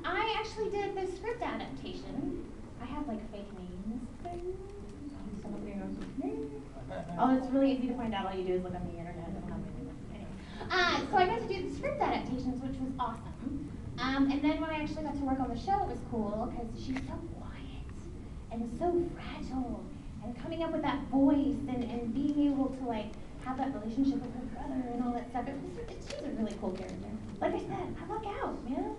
I actually did the script adaptation. I have like fake names. Oh, it's really easy to find out. All you do is look on the internet. So I got to do the script adaptations, which was awesome. And then when I actually got to work on the show, it was cool because she's so quiet and so fragile, and coming up with that voice and being able to like have that relationship with her brother and all that stuff. She's a really cool character. Like I said, I luck out, man.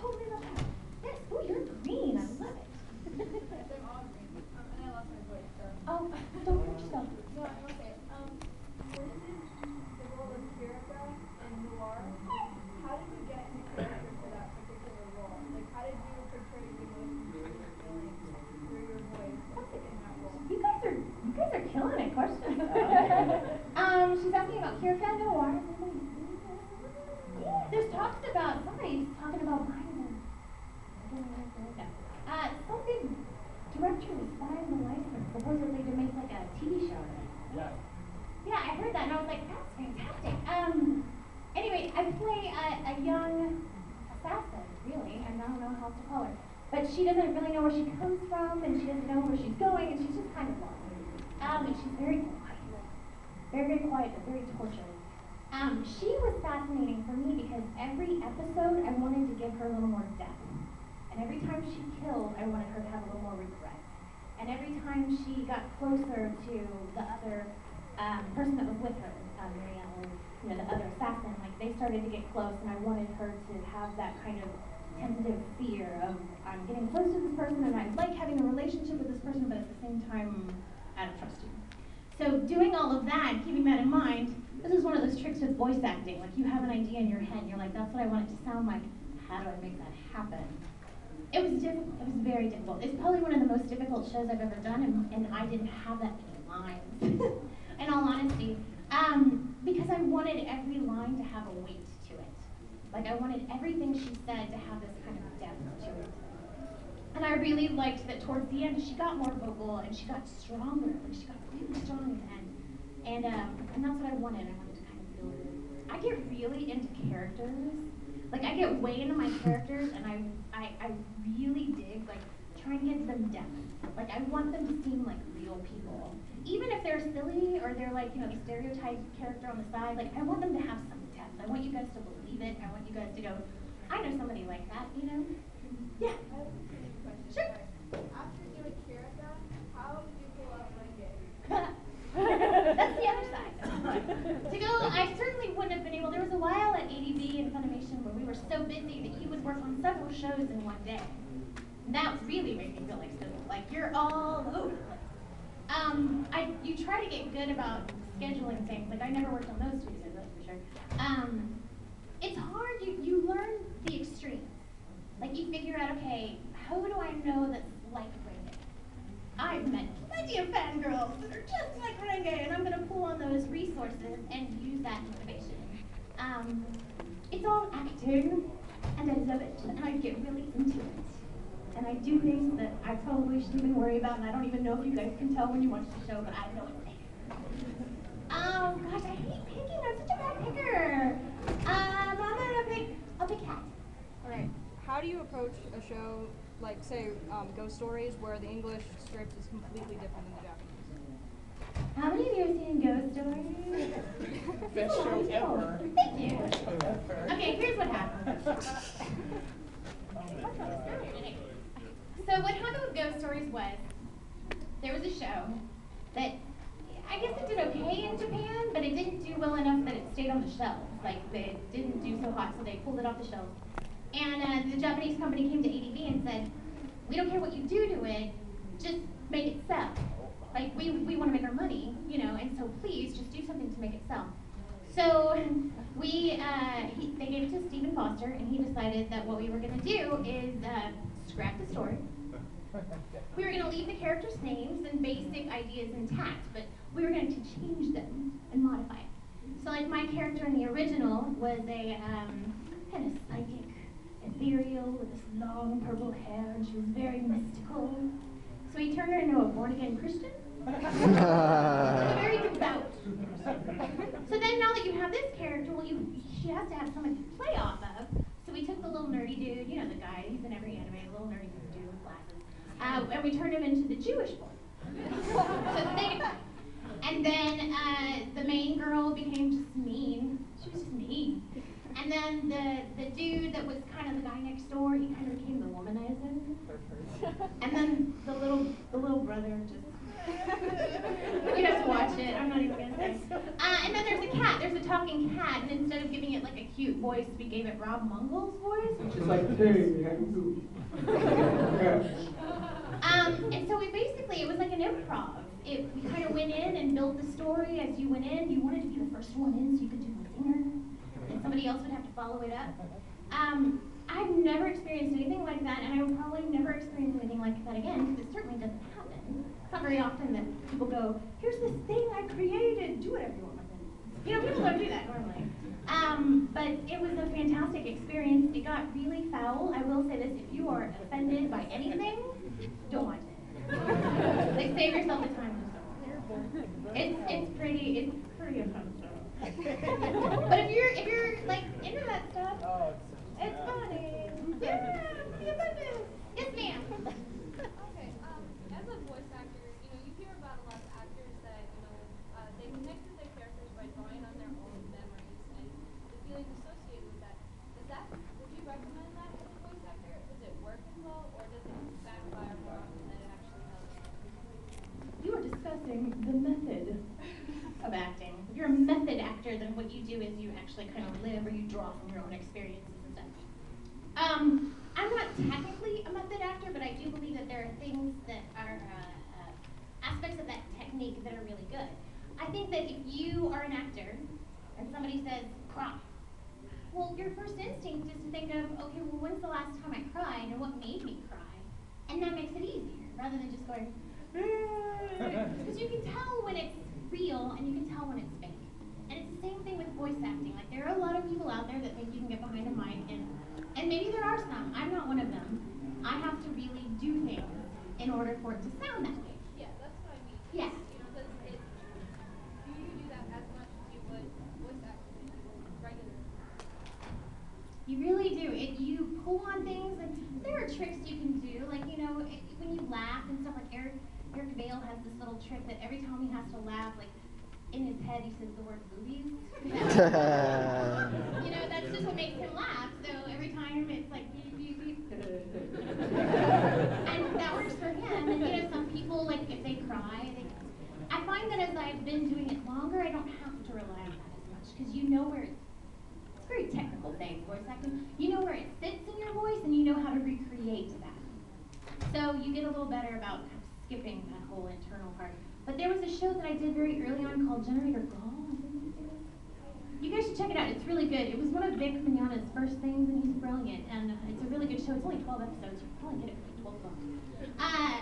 Totally luck out. Yes, oh, you're green. I love it. They're all green. And I lost my voice, so. Oh, don't hurt yourself. No, I want to say, for instance, the role of Kirika in Noir, how did you get into character for that particular role? Like, how did you portray the emotions and your feelings through your voice in that role? You guys are killing it. Questions. She's asking about Kirika and Noir. Yeah, there's talks about somebody's talking about buying them. Some big director was buying the license, supposedly to make like a TV show of it. Yeah. Yeah, I heard that and I was like, that's fantastic. Anyway, I play a young assassin, really, and I don't know how else to call her. But she doesn't really know where she comes from, and she doesn't know where she's going, and she's just kind of lost. And she's very quiet. Very, very quiet, but very tortured. She was fascinating for me because every episode I wanted to give her a little more depth. And every time she killed, I wanted her to have a little more regret. And every time she got closer to the other person that was with her, Rial, or the other assassin, like they started to get close, and I wanted her to have that kind of tentative fear of I'm getting close to this person, and I like having a relationship with this person, but at the same time, I don't trust you. So doing all of that, keeping that in mind, this is one of those tricks with voice acting. Like you have an idea in your head, and you're like, that's what I want it to sound like. How do I make that happen? It was difficult. It was very difficult. It's probably one of the most difficult shows I've ever done, and I didn't have that many lines, in all honesty, because I wanted every line to have a weight to it. Like I wanted everything she said to have this kind of depth to it. And I really liked that towards the end she got more vocal and she got stronger. Like she got really strong at the end. And that's what I wanted. I wanted to kind of build it. I get really into characters. Like I get way into my characters, and I really dig like trying to get them depth. Like I want them to seem like real people. Even if they're silly or they're like, the stereotype character on the side, like I want them to have some depth. I want you guys to believe it. I want you guys to go, I know somebody like that, Yeah. I have a question. Sure. After doing Kirika, how did you pull off Renge? That's the other side. To go, I certainly wouldn't have been able. There was a while at ADV and Funimation where we were so busy that you would work on several shows in one day. That really made me feel like you're all over the place. You try to get good about scheduling things. Like I never worked on those studios, that's for sure. It's hard. You learn the extremes. Like you figure out, okay, who do I know that's like Renge? I've met plenty of fangirls that are just like Renge, and I'm going to pull on those resources and use that motivation. It's all acting, and I love it, and I get really into it. And I do things that I probably shouldn't even worry about, and I don't even know if you guys can tell when you watch the show, but I know it's there. Oh gosh, I hate picking. I'm such a bad picker. I'll pick Cat. Alright, how do you approach a show like, say, Ghost Stories, where the English script is completely different than the Japanese? How many of you have seen Ghost Stories? Best show ever. Thank you. Okay, here's what happened. So what happened with Ghost Stories was, there was a show that, I guess it did okay in Japan, but it didn't do well enough that it stayed on the shelves. Like, it didn't do so hot, so they pulled it off the shelves. And the Japanese company came to ADV and said, we don't care what you do to it, just make it sell. Like, we want to make our money, and so please just do something to make it sell. So they gave it to Stephen Foster, and he decided that what we were going to do is scrap the story. We were going to leave the characters' names and basic ideas intact, but we were going to change them and modify it. So like my character in the original was a kind of psychic, ethereal, with this long purple hair, and she was very mystical. So we turned her into a born-again Christian. Very devout. So then now that you have this character, well, she has to have someone to play off of. he's in every anime, a little nerdy dude with glasses. And we turned him into the Jewish boy. So think about it. And then the main girl became just mean. She was just mean. And then the dude that was kind of the guy next door, he kind of became the womanizer. And then the little brother just. You have to watch it. I'm not even gonna say. And then there's a cat. There's a talking cat, and instead of giving it like a cute voice, we gave it Rob Mungle's voice. It's like, hey, how you doing? And so it was like an improv. We kind of went in and built the story as you went in. You wanted to be the first one in so you could do the singer, and somebody else would have to follow it up. I've never experienced anything like that, and I will probably never experience anything like that again, because it certainly doesn't happen. It's not very often that people go, here's this thing I created, do whatever you want with it. You know, people don't do that normally. But it was a fantastic experience. It got really foul. I will say this, if you are offended by anything, don't watch it. Like, save yourself the time. It's pretty offensive. But if you're like into that stuff, it's funny. Yeah, be offended. Yes, ma'am. Okay, as a voice actor, you hear about a lot of actors that, they connect with their characters by drawing on their own memories and the feelings associated with that. Would you recommend that as a voice actor? Does it work as well, or does it backfire more often than it actually helps? You are discussing the method of acting. If you're a method actor, then what you do is you actually kind of live or you draw from your own experiences and stuff. I'm not technically a method actor, but I do believe that there are things that are aspects of that technique that are really good. I think that if you are an actor and somebody says, cry, well, your first instinct is to think of, okay, well, when's the last time I cried and what made me cry? And that makes it easier, rather than just going, because you can tell when it's real and you can tell when it's fake. And it's the same thing with voice acting. Like, there are a lot of people out there that think you can get behind a mic, and maybe there are some. I'm not one of them. I have to really do things in order for it to sound that way. Yeah, that's what I mean. Yeah. Do you do that as much as you would voice acting regularly? You really do. You pull on things, and there are tricks you can do. Like, when you laugh and stuff, like Eric Vale has this little trick that every time he has to laugh, like, in his head he says the word boobies. That's just what makes him laugh. So every time it's like beep, beep, beep. And that works for him. And some people, like, if they cry, I find that as I've been doing it longer, I don't have to rely on that as much, because you know where it's a very technical thing, voice acting. You know where it sits in your voice, and you know how to recreate that. So you get a little better about kind of skipping that whole internal part. But there was a show that I did very early on called Generator Gall. You guys should check it out. It's really good. It was one of Vic Mignogna's first things, and he's brilliant. And it's a really good show. It's only 12 episodes. You can probably get it for like 12 bucks.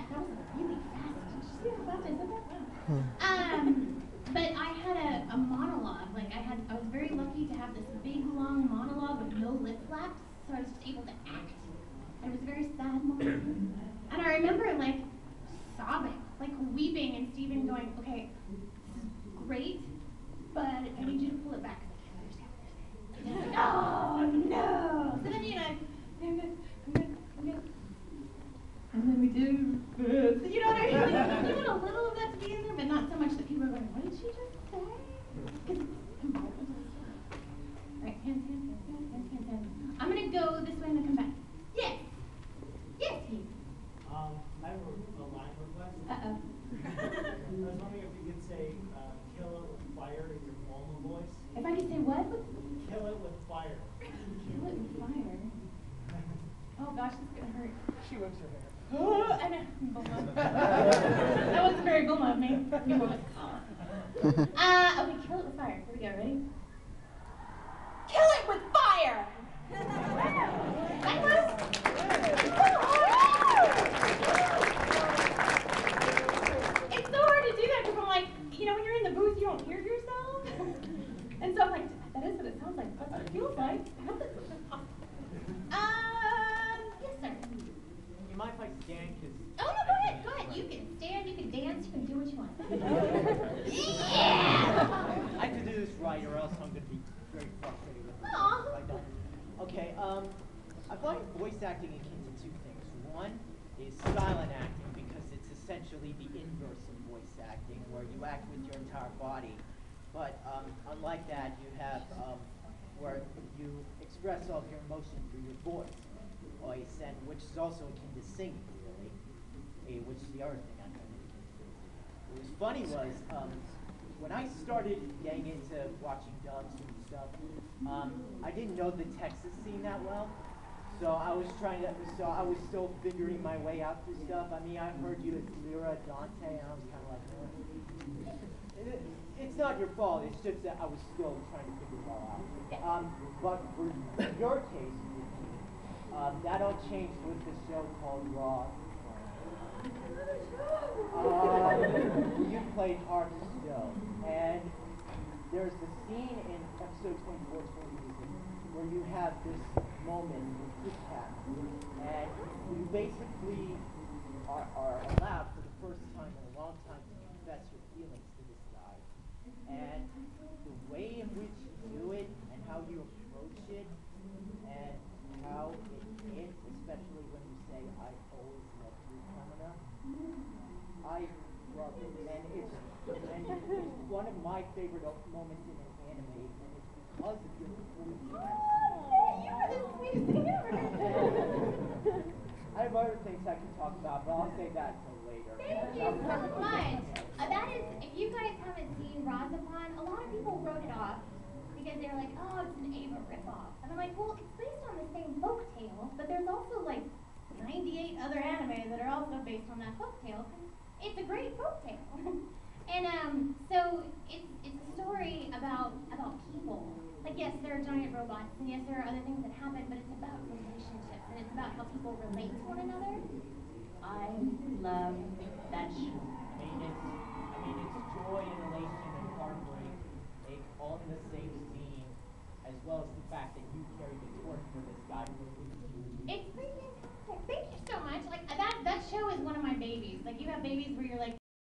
That was really fast. Did you see how fast I said that? But I had a monologue. Like, I was very lucky to have this big, long monologue with no lip flaps, so I was just able to act. And it was a very sad moment. And I remember, like, sobbing, like weeping, and Steven going, okay, this is great, but I need you to pull it back, because I can't understand what you're saying. Oh, no! So then, I'm good. And then we do this. You know what I mean? Like, you want a little of that to be in there, but not so much that people are going, what did she just say? Because it's important to the story. All right, hands. I'm going to go this way and then come back. Yes. Yes, Heath. I have a line request. Uh-oh. I was wondering if you could say, kill it with fire in your Bulma voice. If I could say what? Kill it with fire. Kill it with fire. Oh gosh, this is gonna hurt. She whips her hair. I know. Bulma. That wasn't very Bulma of me. Okay, kill it with fire. Here we go, ready? Kill it with fire! That was... It's so hard to do that, because I'm like, when you're in the booth, you don't hear yourself. And so I'm like, that is what it sounds like. That's what it feels like. Yes, sir. You mind if I stand? Oh, no, go ahead. You can stand, you can dance, you can do what you want. Yeah! I have to do this right, or else I'm going to be very frustrated with Aw. if I don't. Okay, I find voice acting akin to two things. One is silent acting because it's essentially the inverse of voice acting, where you act with your entire body. But unlike that, you have where you express all of your emotion through your voice, and which is also akin to singing, really, which is the other thing I know. What was funny was when I started getting into watching dubs and stuff, I didn't know the Texas scene that well. So I was still figuring my way out through stuff. I mean, I heard you as Lyra Dante, and I was kind of like, it's not your fault. It's just that I was still trying to figure it all out. But for your case, that all changed with the show called Raw. You played Harp Still, and there's the scene in episode 24, where you have this moment with Kit Kat, and you basically are allowed for the first time in a long time to confess your feelings to this guy. And the way in which you do it, and how you approach it, and how it hits, especially when you say, I always loved you, Kamina, I love it. And it's one of my favorite moments in an anime, and it's because of your performance. You are the sweetest thing ever. I have other things I can talk about, but I'll save that until later. Thank you so much. That is, if you guys haven't seen Razapon, a lot of people wrote it off because they're like, oh, it's an Ava ripoff. And I'm like, well, it's based on the same folktale, but there's also like 98 other anime that are also based on that folktale. It's a great folktale. And so it's a story about people. Like, yes, there are giant robots, and yes, there are other things that happen, but it's about relationships, and it's about how people relate to one another. I love that show. I mean, it's joy and elation and heartbreak, all in the same scene, as well as the fact that you carry the torch for this guy. It's pretty fantastic. Thank you so much. Like that show is one of my babies. Like, you have babies where you're like,